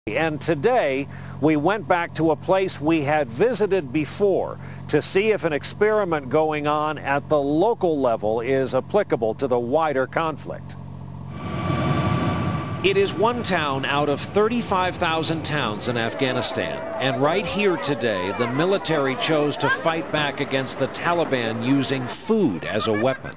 And today, we went back to a place we had visited before to see if an experiment going on at the local level is applicable to the wider conflict. It is one town out of 35,000 towns in Afghanistan. And right here today, the military chose to fight back against the Taliban using food as a weapon.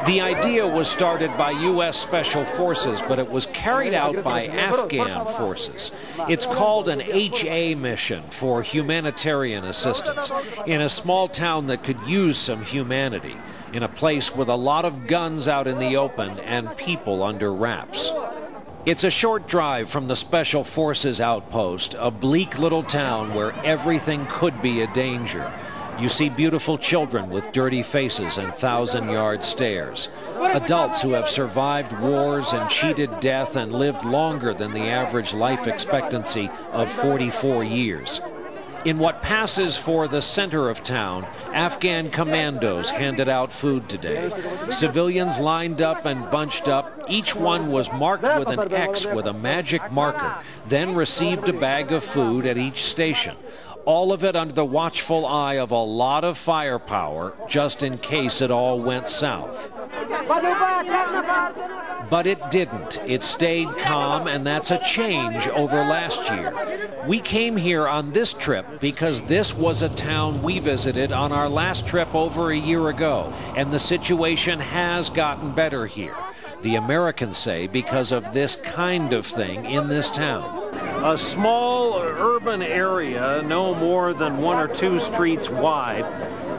The idea was started by U.S. Special Forces, but it was carried out by Afghan forces. It's called an HA mission for humanitarian assistance in a small town that could use some humanity, in a place with a lot of guns out in the open and people under wraps. It's a short drive from the Special Forces outpost, a bleak little town where everything could be a danger. You see beautiful children with dirty faces and thousand-yard stares. Adults who have survived wars and cheated death and lived longer than the average life expectancy of 44 years. In what passes for the center of town, Afghan commandos handed out food today. Civilians lined up and bunched up. Each one was marked with an X with a magic marker, then received a bag of food at each station. All of it under the watchful eye of a lot of firepower, just in case it all went south. But it didn't. It stayed calm, and that's a change over last year. We came here on this trip because this was a town we visited on our last trip over a year ago, and the situation has gotten better here. The Americans say because of this kind of thing in this town. A small urban area, no more than 1 or 2 streets wide.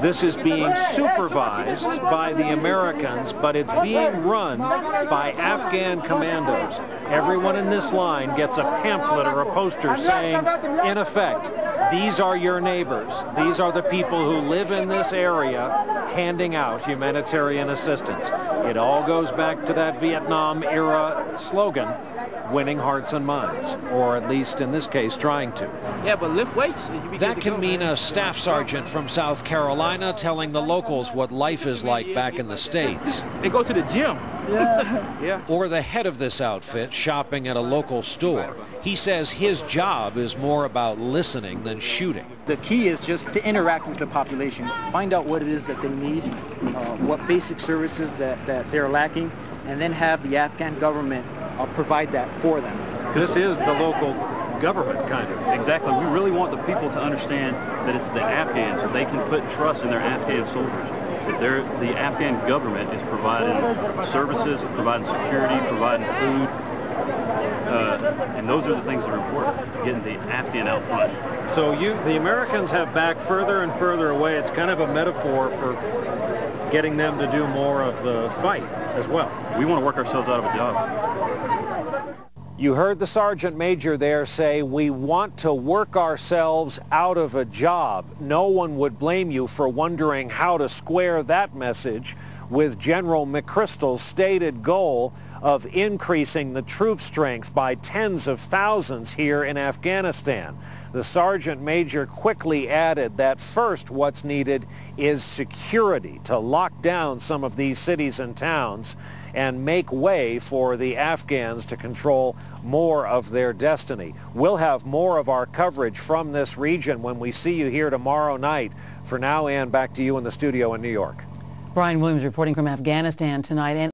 This is being supervised by the Americans, but it's being run by Afghan commandos. Everyone in this line gets a pamphlet or a poster saying, in effect, these are your neighbors. These are the people who live in this area, handing out humanitarian assistance. It all goes back to that Vietnam-era slogan, winning hearts and minds, or at least in this case trying to. Yeah, but lift weights. That can mean a staff sergeant from South Carolina telling the locals what life is like back in the States. They go to the gym. Yeah. Or the head of this outfit shopping at a local store. He says his job is more about listening than shooting. The key is just to interact with the population, find out what it is that they need, what basic services that they're lacking, and then have the Afghan government provide that for them. This is the local government, kind of. Exactly. We really want the people to understand that it's the Afghans, so they can put trust in their Afghan soldiers. That the Afghan government is providing services, providing security, providing food, and those are the things that are important, getting the Afghan out front. So the Americans have backed further and further away. It's kind of a metaphor for getting them to do more of the fight as well. We want to work ourselves out of a job. You heard the Sergeant Major there say, we want to work ourselves out of a job. No one would blame you for wondering how to square that message with General McChrystal's stated goal of increasing the troop strength by tens of thousands here in Afghanistan. The Sergeant Major quickly added that first what's needed is security to lock down some of these cities and towns and make way for the Afghans to control more of their destiny. We'll have more of our coverage from this region when we see you here tomorrow night. For now, Ann, back to you in the studio in New York. Brian Williams reporting from Afghanistan tonight.